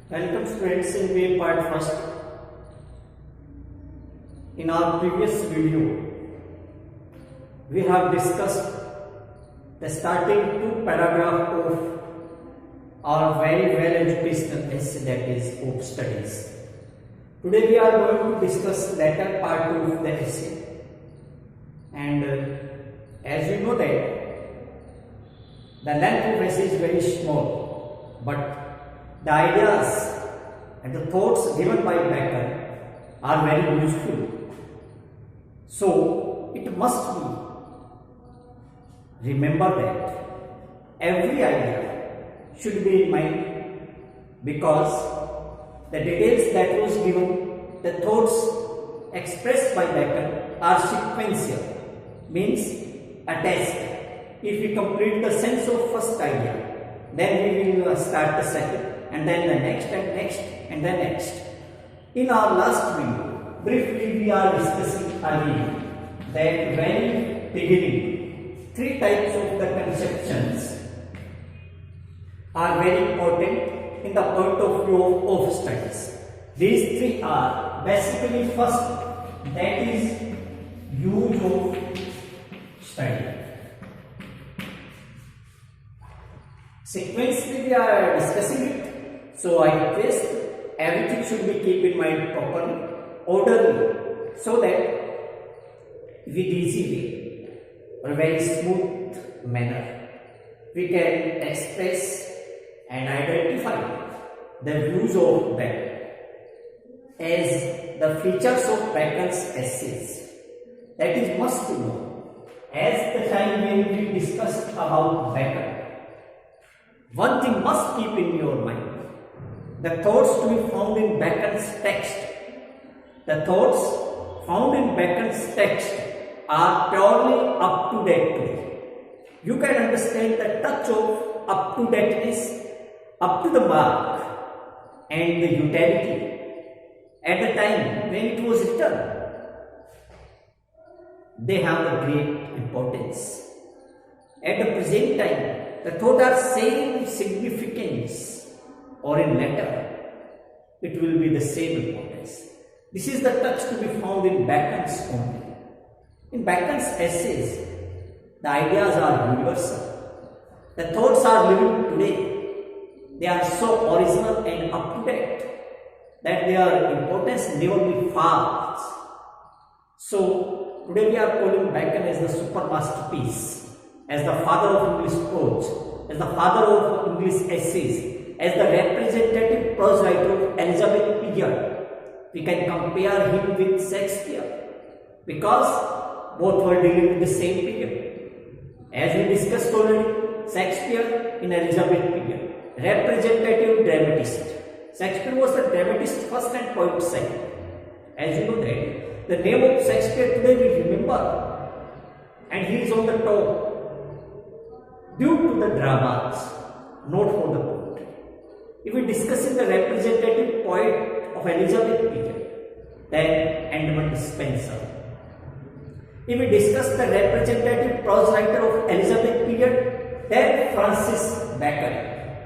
Welcome students in way part first. In our previous video, we have discussed the starting two paragraph of our very well educational essay, that is Hope Studies. Today we are going to discuss latter part two of the essay, and as you know that the length of essay is very small, but the ideas and the thoughts given by Bacon are very useful. So it must be remember that every idea should be in mind, because the details that was given, the thoughts expressed by Bacon are sequential, means attached. If we complete the sense of first idea, then we will start the second, and then the next and next and the next. In our last video, briefly we are discussing again that very beginning, three types of the conceptions are very important in the point of view of studies. These three are basically first, that is use of study. Sequentially we are discussing it. So I request everything should be keep in mind properly, orderly, so that with easy way or very smooth manner we can express and identify the views of Bacon as the features of Bacon's essays. That is must to know. As the time when we discussed about Bacon, one thing must keep in your mind. The thoughts to be found in Bacon's text. The thoughts found in Bacon's text are purely up to date. You can understand the touch of up to dateness, up to the mark, and the utility at the time when it was written. They have a great importance. At the present time, the thoughts are same significance, or in letter, it will be the same importance. This is the touch to be found in Bacon's only. In Bacon's essays, the ideas are universal. The thoughts are living today. They are so original and up to date that their importance never will fall. So today we are calling Bacon as the super masterpiece, as the father of English prose, as the father of English essays, as the representative prose writer of Elizabeth period. We can compare him with Shakespeare because both were dealing with the same period. As we discussed already, Shakespeare in Elizabeth period, representative dramatist. Shakespeare was the dramatist first and poet second. As you know that, the name of Shakespeare today we remember, and he is on the top due to the dramas, not for the poetry. If we discuss in the representative poet of Elizabeth period, then Edmund Spenser. If we discuss the representative prose writer of Elizabeth period, then Francis Bacon.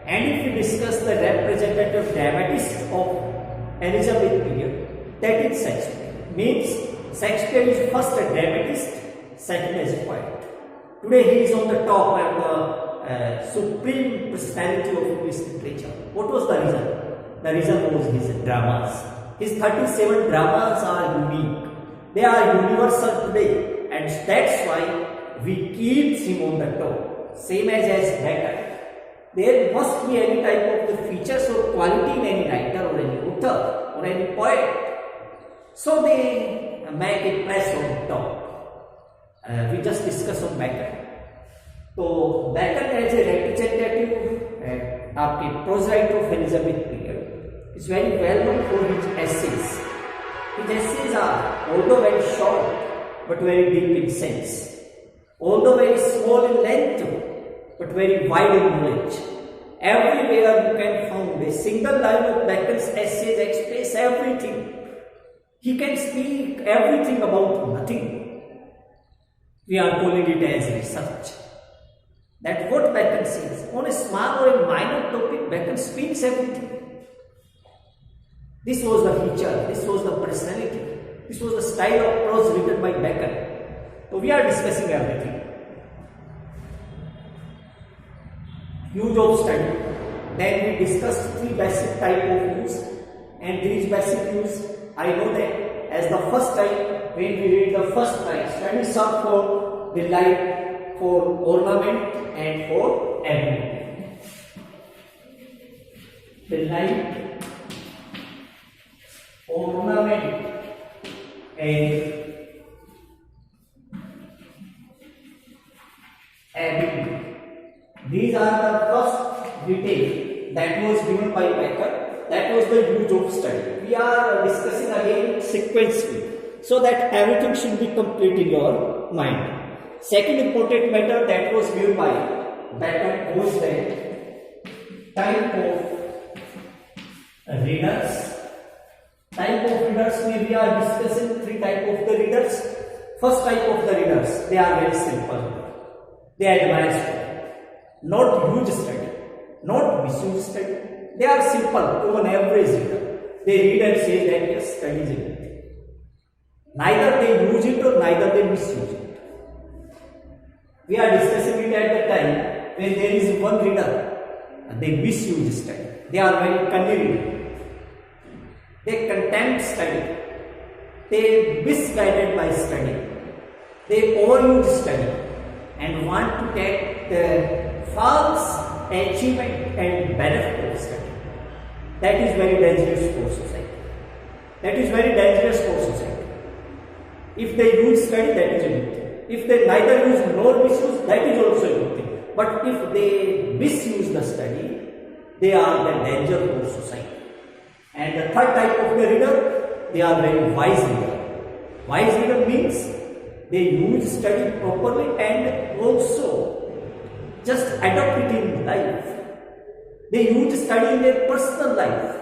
And if we discuss the representative dramatist of Elizabeth period, that is Shakespeare. Means Shakespeare is first a dramatist, second as a poet. Today he is on the top and the supreme personality of English literature. What was the reason? The reason was his dramas. His 37 dramas are unique. They are universal today, and that's why we keep him on the top. Same as Bacon. There must be any type of the features or quality in any writer or any author or any poet. So they make it place on the top. We just discussed on Bacon. So Bacon as a representative आपके prose writer of Elizabeth period is very well known for his essays. His essays are although very short but very deep in sense, although very small in length but very wide in knowledge. Everywhere you can find a single line of Bacon's essays express everything. He can speak everything about nothing. We are calling it as research. That's what Bacon says. On a small or a minor topic, Bacon speaks everything. This was the feature, this was the personality, this was the style of prose written by Bacon. So we are discussing everything. Use of study. Then we discussed three basic type of use, and these basic use, I know that as the first type, when we read the first type, study serve for delight, for ornament, and for ability. Delight, ornament, and ability. These are the first detail that was given by Bacon. That was the use of study. We are discussing again sequentially, so that everything should be complete in your mind. Second important matter that was given by Bacon was the type of readers. Type of readers, we are discussing three type of the readers. First type of the readers, they are very simple. They admire study, not huge study, not misuse study. They are simple, common average reader. They read and say that yes, study is a good thing. Neither they use it or neither they misuse it. We are discussing it at the time when there is one reader and they misuse study. They are very cunning. They contempt study. They misguided by study. They overuse study and want to get the false achievement and benefit of study. That is very dangerous for society. That is very dangerous for society. If they use study, that is a good thing. If they neither use nor misuse, that is also a good thing. But if they misuse the study, they are the danger for society. And the third type of the reader, they are very wise reader. Wise reader means they use study properly and also just adopt it in life. They use study in their personal life.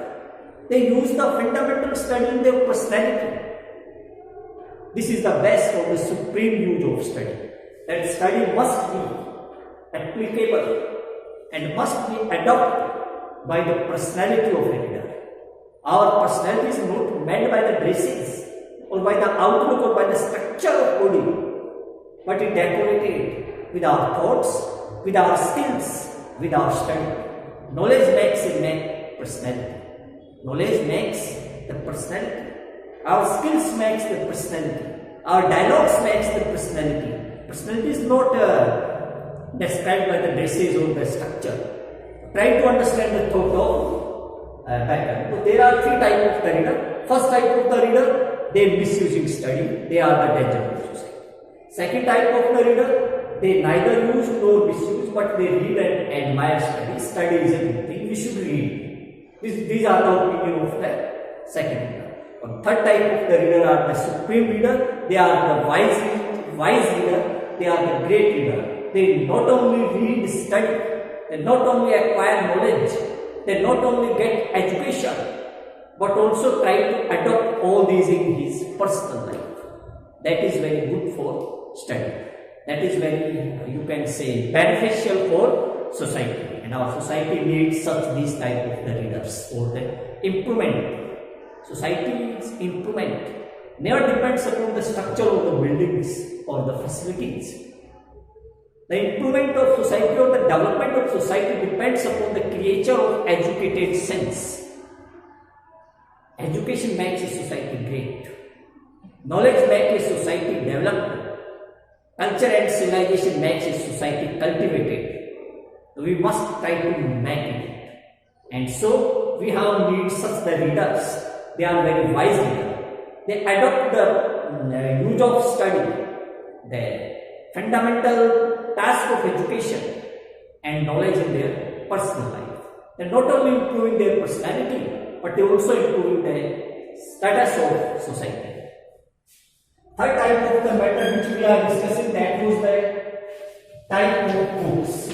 They use the fundamental study in their personality. This is the best or the supreme use of study. That study must be applicable and must be adopted by the personality of a reader. Our personality is not made by the dresses or by the outlook or by the structure of body, but it decorated with our thoughts, with our skills, with our study. Knowledge makes a man personality. Knowledge makes the personality. Our skills makes the personality. Our dialogues makes the personality. Personality is not described by the dresses or the structure. Try to understand the thought of Bacon. So there are three types of the reader. First type of the reader, they misusing study. They are the danger of society. Second type of the reader, they neither use nor misuse, but they read and admire study. Study is a good thing. We should read. These are the opinion of the second reader. And third type of the reader are the supreme reader. They are the wise reader. They are the great reader. They not only read, study. They not only acquire knowledge. They not only get education, but also try to adopt all these in his personal life. That is very good for study. That is very, you can say, beneficial for society. And our society needs these type of the readers for the improvement. Society's improvement never depends upon the structure of the buildings or the facilities. The improvement of society or the development of society depends upon the creature of educated sense. Education makes a society great. Knowledge makes a society developed. Culture and civilization makes a society cultivated. We must try to make it. And so we have need such the readers. They are very wise readers. They adopt the use of study, the fundamental task of education and knowledge in their personal life. They are not only improving their personality, but they also improving the status of society. Third type of the matter which we are discussing, that was the type of books.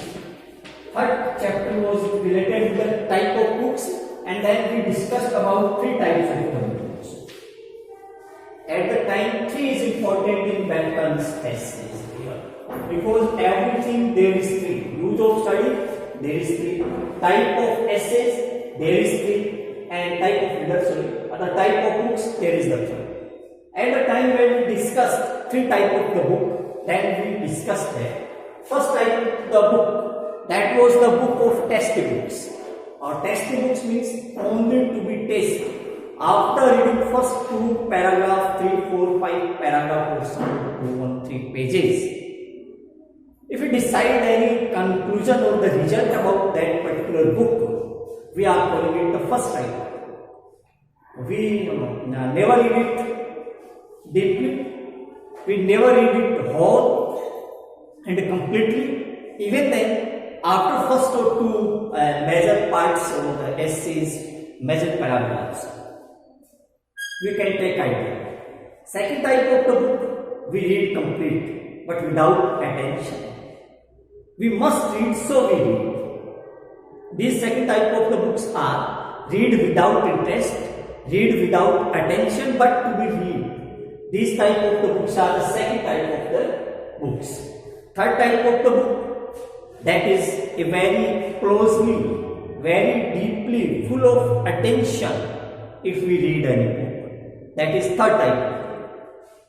Third chapter was related to the type of books, and then we discussed about three types of books. At the time, three is important in Bacon's essays here, because everything there is three. Use of study, there is three. Type of essays, there is three. And type of reader, sorry, other type of books, there is the third. At the time when we discussed three type of the book, then we discussed that first type of the book, that was the book of textbooks. Or textbooks means only to be tested after reading first two paragraph, 3, 4, 5 paragraph or some 2, 1, 3 pages. If we decide any conclusion or the result about that particular book, we are calling it the first type. We never read it deeply, we never read it whole and completely. Even then, after first or two major parts of the essays, major paragraphs, we can take idea. Second type of the book, we read complete but without attention. We must read, so we read. These second type of the books are read without interest, read without attention, but to be read. These type of the books are the second type of the books. Third type of the book, that is a very closely, very deeply, full of attention if we read any book. That is third type.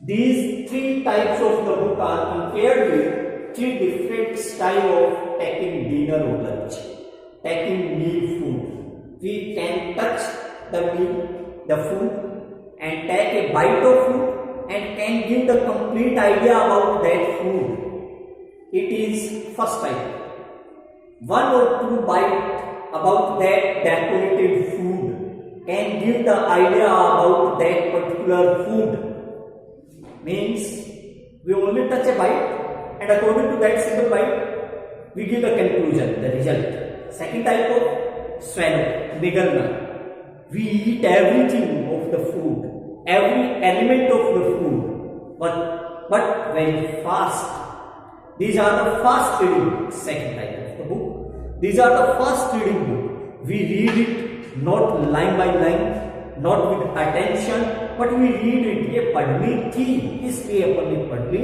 These three types of the book are compared with three different style of taking dinner or lunch, taking meal food. We can touch the meal, the food, and take a bite of food and can give the complete idea about that food. It is first type. One or two bite about that decorated food can give the idea about that particular food. Means we only touch a bite, and according to that single bite, we give the conclusion, the result. Second type of swallow, nigalna. We eat everything of the food, every element of the food, but very fast. These are the fast reading, second type of the book. These are the fast reading book. We read it not line by line, not with attention, but we read it. ये पढ़नी थी, इसलिए अपन ने पढ़ ली.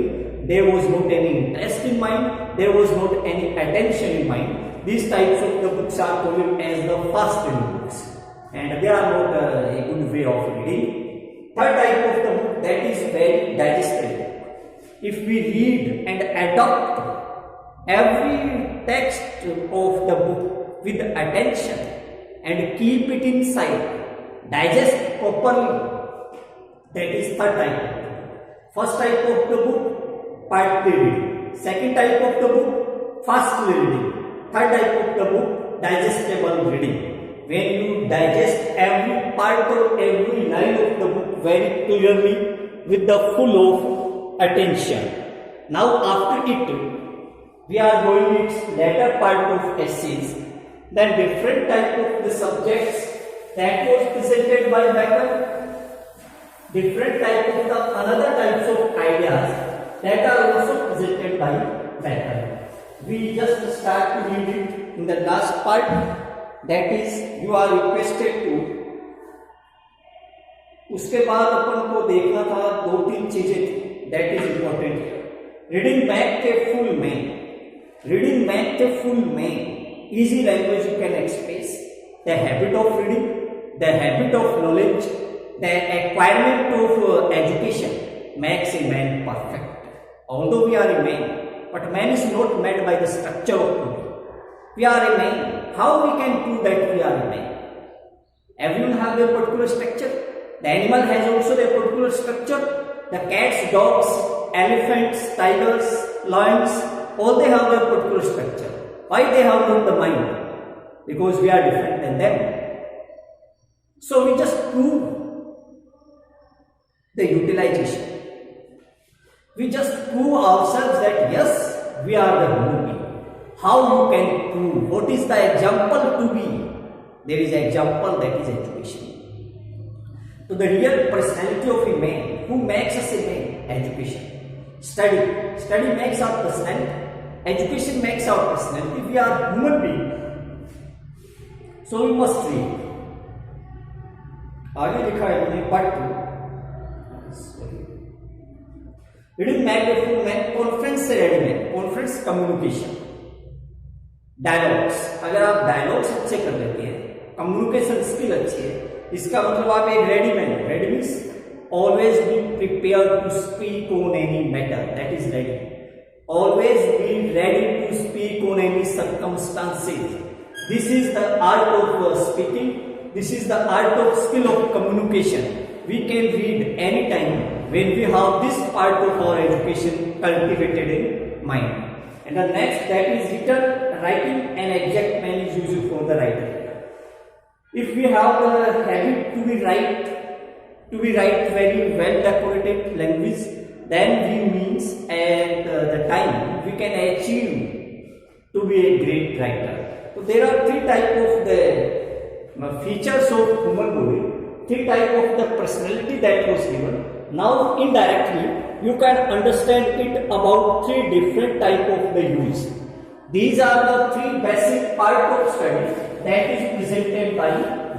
There was not any interest in mind, there was not any attention in mind. These types of the books are called as the fast reading books, and they are not a good way of reading. Third type of the book, that is very digestible. If we read and adopt every text of the book with attention and keep it inside, digest properly, that is third type. First type of the book, partly reading. Second type of the book, fast reading. Third type of the book, digestible reading. When you digest every part or every line of the book very clearly with the full of attention. Now after it, we are going its later part of essays. Then different type of the subjects that was presented by Becker. Different type of the another types of ideas that are also presented by Becker. We just start to read it in the last part. That is, you are requested to. उसके बाद अपन को देखना था दो तीन चीजें थी. That is important here. Reading back के full में. Reading back के full में. Easy language you can express. The habit of reading, the habit of knowledge, the acquirement of education makes a man perfect. Although we are a man, but man is not made by the structure of body. We are a man. How we can prove that we are a man? Everyone has their particular structure. The animal has also their particular structure. The cats, dogs, elephants, tigers, lions, all they have their particular structure. Why they have not the mind? Because we are different than them. So we just prove the utilization. We just prove ourselves that yes, we are the human being. How you can prove? What is the example to be? There is an example, that is education. So the real personality of a man, who makes us a man? Education. Study. Study makes our personality. Education makes our personality. We are human beings. So we must read. आगे लिखा है हमने part 2. Reading मैग्नीफुल में conference से ready में conference communication dialogues. अगर आप dialogues अच्छे कर लेते हैं, कम्युनिकेशन स्किल अच्छी है, इसका मतलब आप एक ready man, ready means always be prepare to speak on any matter, that is ready. Always be ready to speak on any circumstances. This is the art of speaking. This is the art of skill of communication. We can read anytime when we have this part of our education cultivated in mind. And the next, that is written writing, an exact man is used for the writer. If we have the habit to be write very well decorated language, then we means at the time we can achieve to be a great writer. So there are three type of the features of human body, three type of the personality that was given. Now indirectly you can understand it about three different type of the use. These are the three basic part of study that is presented by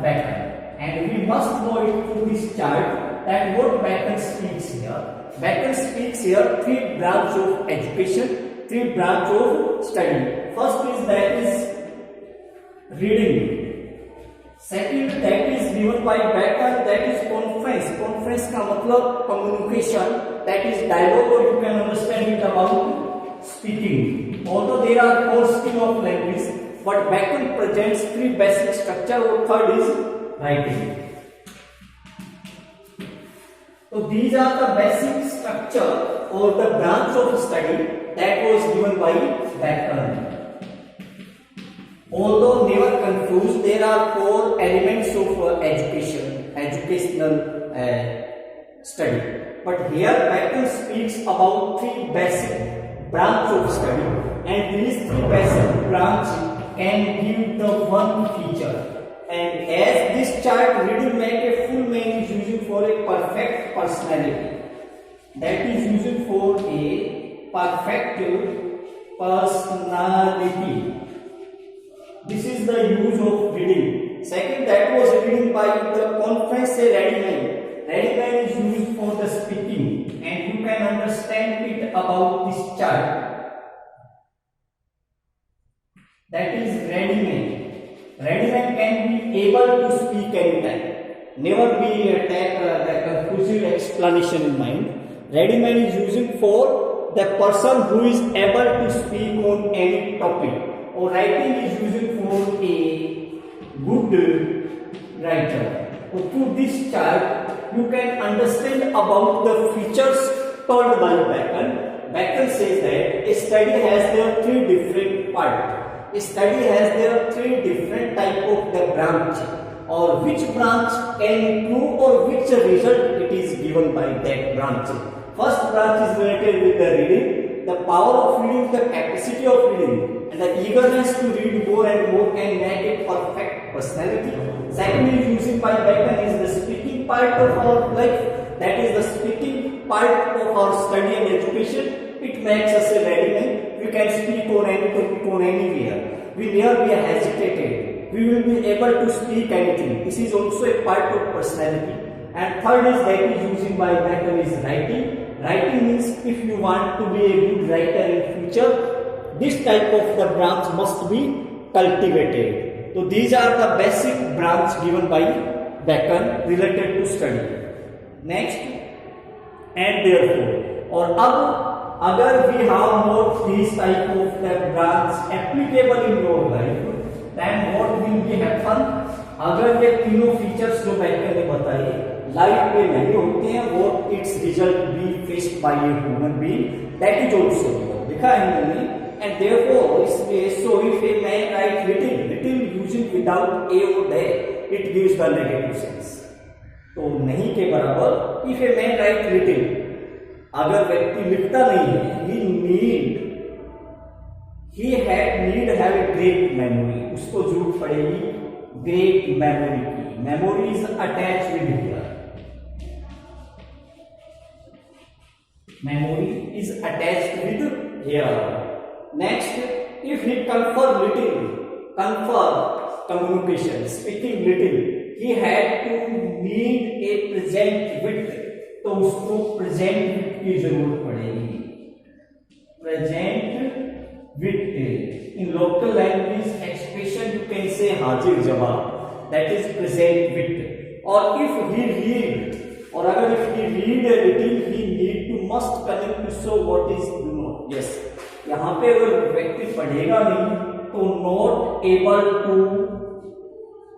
Bacon, and we must know it through this chart that what Bacon speaks here. Bacon speaks here three branch of education, three branch of study. First is that is reading. Second, that is given by Bacon, that is conference. Conference का मतलब communication, that is dialogue, or you can understand it about speaking. Although there are four skill of language, but Bacon presents three basic structure. Or third is writing. So these are the basic structure or the branch of study that was given by Bacon. Although never confused, there are four elements of educational study. But here Bacon speaks about three basic branch of study, and these three basic branch can give the one feature. And as this chart reading make a full man is using for a perfect personality. That is using for a perfect personality. This is the use of reading. Second, that was reading by the conference a ready man. Ready man is used for the speaking, and you can understand it about this chart. That is ready man. Ready man can be able to speak anytime. Never be take the conclusive explanation in mind. Ready man is using for the person who is able to speak on any topic. Or writing is using for a good writer. So through this chart, you can understand about the features told by Bacon. Bacon says that a study has their three different parts. A study has their three different type of the branch, or which branch can prove or which result it is given by that branch. First branch is related with the reading, the power of reading, the capacity of reading, and the eagerness to read more and more can make a perfect personality. Second is using by Bacon is the speaking part of our life, that is the speaking part of our study and education. It makes us a ready man. We can speak on any topic, on anywhere. We never be hesitated. We will be able to speak anything. This is also a part of personality. And third is that is using by Bacon is writing. Writing means if you want to be a good writer in future, this type of the branch must be cultivated. So these are the basic branch given by Bacon related to study. Next, and therefore, और अब अगर we have more these type of the branch applicable in your life, then what will be happen? अगर ये तीनों features जो Bacon ने बताए life में नहीं होते हैं, what its result be faced by a human being, that is also देखा है हमने. And therefore, इसलिए so if a man write little using without a or there, it gives the negative sense. तो नहीं के बराबर if a man write little, अगर व्यक्ति लिखता नहीं है, he have a great memory, उसको जरूरत पड़ेगी great memory की. Memory is attached with here. Memory is attached with here. Next, if he confer communication, speaking little, he had to need a present with, तो उसको present with की जरूरत पड़ेगी. Present with, in local language expression you can say हाजिर जवाब, that is present with. or if he read, or अगर if he read a little, he need to must connect to show what is do not. Yes, यहाँ पे अगर व्यक्ति पढ़ेगा नहीं तो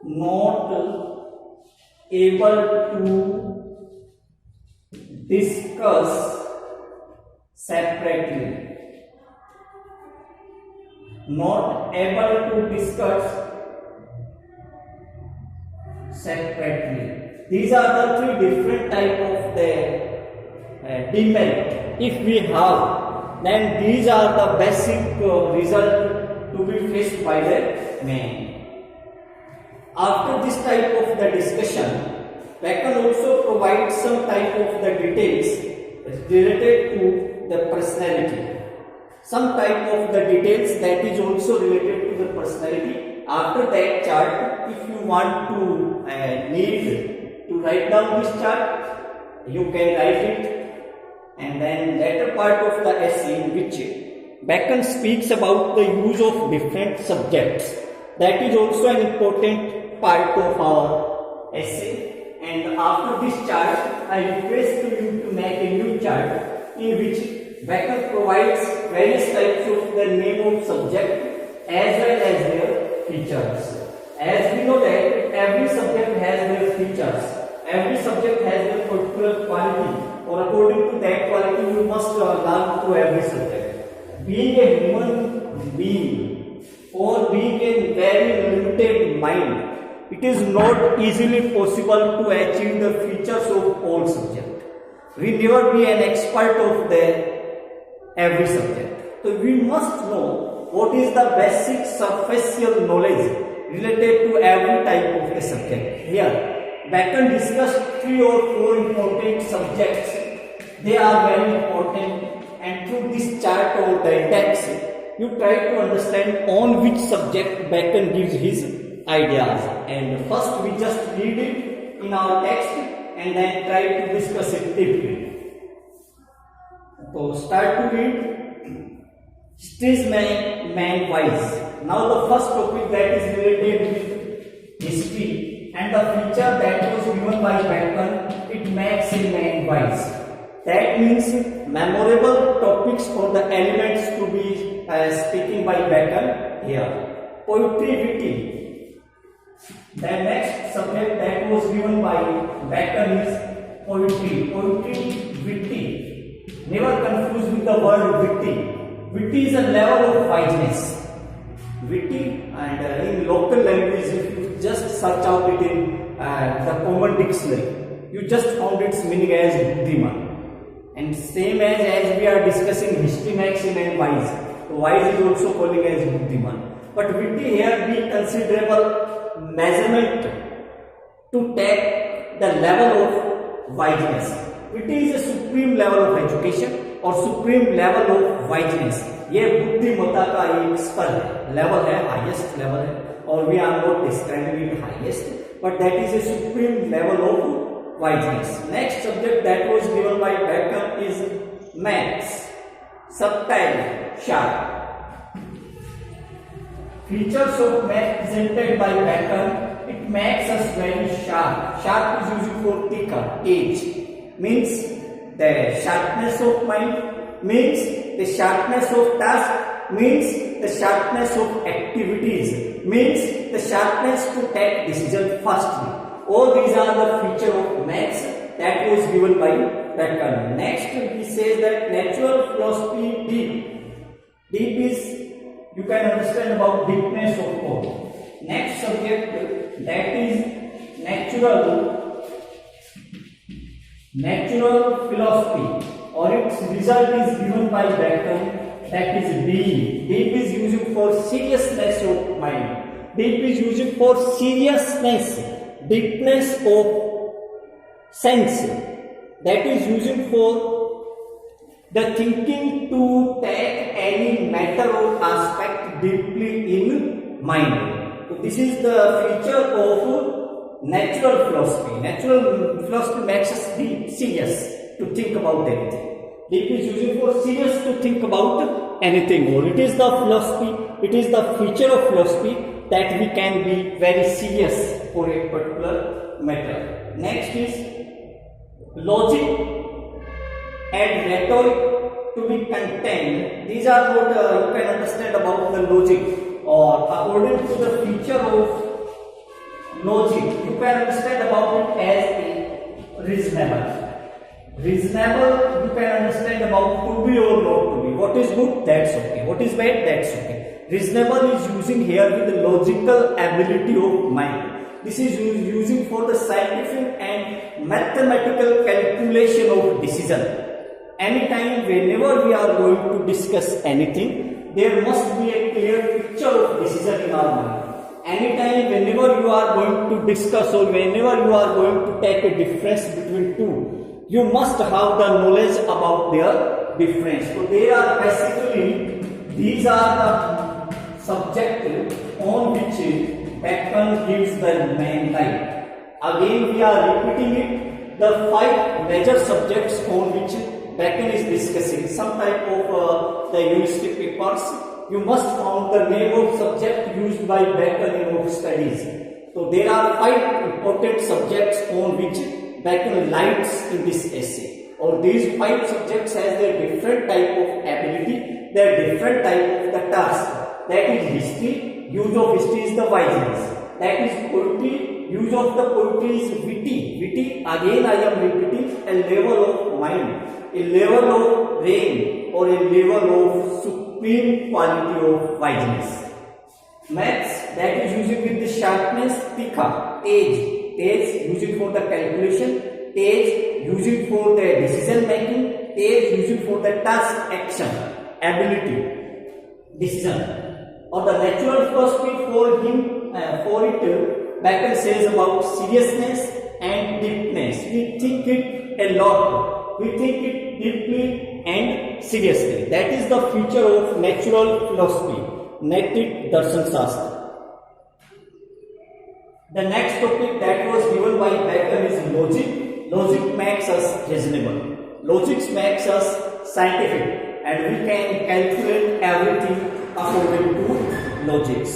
not able to discuss separately. Not able to discuss separately. These are the three different type of the demerit. If we have, then these are the basic result to be faced by the man. After this type of the discussion, Bacon also provides some type of the details related to the personality. Some type of the details that is also related to the personality. After that chart, if you want to need to write down this chart, you can write it. And then later part of the essay in which Bacon speaks about the use of different subjects. That is also an important part of our essay. And after this chart, I request you to make a new chart in which Bacon provides various types of the name of subject as well as their features. As we know that every subject has their features, every subject has their particular quality, or according to that quality you must learn through every subject. Being a human being or being a very limited mind, it is not easily possible to achieve the features of all subjects. We never be an expert of every subject. So we must know what is the basic superficial knowledge related to every type of the subject. Here, Bacon discussed 3 or 4 important subjects. They are very important, and through this chart or the text, you try to understand on which subject Bacon gives his ideas. And first we just read it in our text and then try to discuss it deeply. So start to read. History's man wise. Now the first topic that is related with history and the feature that was given by Bacon, it makes a man wise. That means memorable topics or the elements to be speaking by Bacon here. Poetry witty. The next subject that was given by Bacon is poetry. Poetry witty. Never confuse with the word witty. Witty is a level of wiseness. Witty, and in local language, if you just search out it in the common dictionary, you just found its meaning as buddhiman. And same as we are discussing history maxim and wise. So wise is also calling as buddhiman. But witty here be considerable measurement to take the level of wiseness. Witty is a supreme level of education और supreme level of वाइजनेस. ये बुद्धिमत्ता का एक स्तर है, level है, highest level है, और we are not describing it highest, but that is a supreme level of wiseness. Next subject that was given by Bacon is maths. Subtle, sharp. Features of math presented by Bacon, it makes us very sharp. Sharp is used for thicker, edge, means the sharpness of mind, means the sharpness of task, means the sharpness of activities, means the sharpness to take decision fastly. All these are the feature of maths that was given by Bacon. Next he says that natural philosophy deep. Deep is, you can understand about deepness of thought. Next subject that is natural philosophy, or its result is given by Bacon, that is deep. Deep is used for seriousness of mind. Deep is used for seriousness, deepness of sense. That is used for the thinking to take any matter or aspect deeply in mind. So this is the feature of natural philosophy. Natural philosophy makes us be serious to think about anything. Deep is used for serious to think about anything, or it is the philosophy, it is the feature of philosophy that we can be very serious for a particular matter. Next is logic and rhetoric to be contained. These are what you can understand about the logic, or according to the feature of logic, you can understand about it as a reasonable. Reasonable, you can understand about to be or not to be. What is good? That's okay. What is bad? That's okay. Reasonable is using here with the logical ability of mind. This is using for the scientific and mathematical calculation of decision. Anytime, whenever we are going to discuss anything, there must be a clear picture of decision in our mind. Anytime, whenever you are going to discuss or whenever you are going to take a difference between two, you must have the knowledge about their difference. So they are basically, these are the subject on which Bacon gives the main light. Again, we are repeating it. The 5 major subjects on which Bacon is discussing some type of the university papers. You must find the name of subject used by Bacon in your studies. So there are 5 important subjects on which Bacon lights in this essay. Or these 5 subjects has their different type of ability, their different type of the task. That is history. Use of history is the wiseness. That is poetry. Use of the poetry is witty. Witty, again I am repeating, a level of mind, a level of brain, or a level of supreme quality of wiseness. Maths, that is using with the sharpness, tikha, age, using for the calculation, age using for the decision making, age using for the task action, ability, decision. Or the natural philosophy for him, Bacon says about seriousness and deepness. We think it a lot. We think it deeply and seriously. That is the feature of natural philosophy, Naitik Darshan Shastra. The next topic that was given by Bacon is logic. Logic makes us reasonable. Logic makes us scientific, and we can calculate everything according to logics.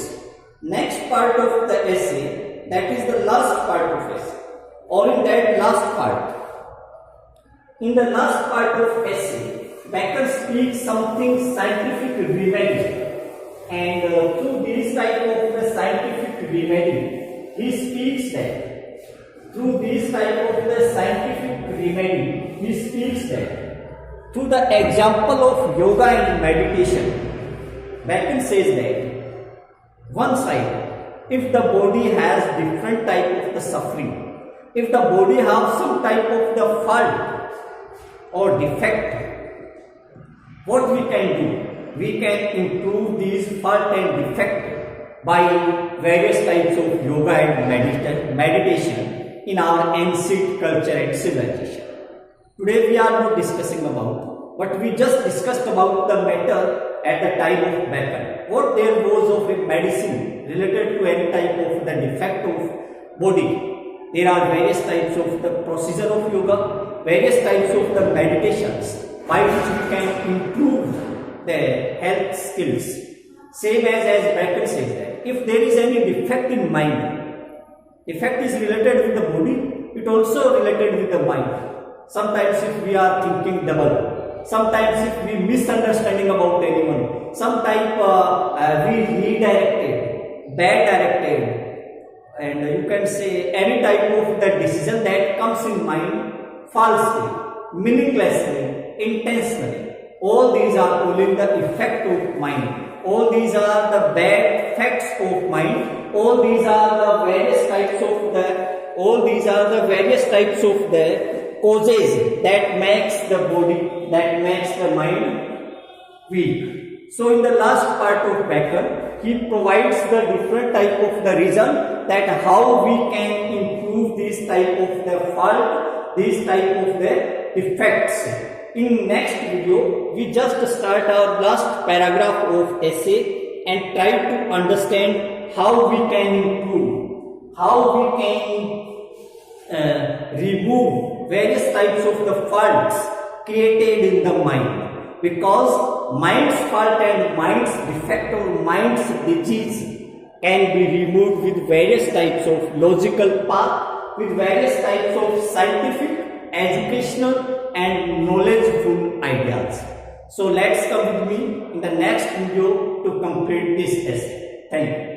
Next part of the essay, that is the last part of essay, or in that last part. In the last part of essay, Bacon speaks something scientific remedy, and through this type of the scientific remedy, he speaks that through this type of the scientific remedy, he speaks that through the example of yoga and meditation. Bacon says that one side, if the body has different type of the suffering, if the body has some type of the fault or defect, what we can do? We can improve these fault and defect by various types of yoga and meditation in our ancient culture and civilization. Today we are not discussing about, but we just discussed about the matter at the time of Bacon. What there was of a medicine related to any type of the defect of body. There are various types of the procedure of yoga, various types of the meditations by which we can improve the health skills. Same as Bacon says that if there is any defect in mind, defect is related with the body, it also related with the mind. Sometimes if we are thinking double, sometimes if we misunderstanding about anyone, sometimes we redirected, bad directed, and you can say any type of the decision that comes in mind falsely, meaninglessly, intentionally. All these are pulling the effect of mind. All these are the bad facts of mind. All these are the various types of the causes that makes the body, that makes the mind weak. So in the last part of Bacon, he provides the different type of the reason that how we can improve this type of the fault, this type of the defects. In next video, we just start our last paragraph of essay and try to understand how we can improve, how we can remove various types of the faults created in the mind, because mind's fault and mind's defect or mind's disease can be removed with various types of logical path, with various types of scientific, educational and knowledgeful ideas. So let's come with me in the next video to complete this essay. Thank you.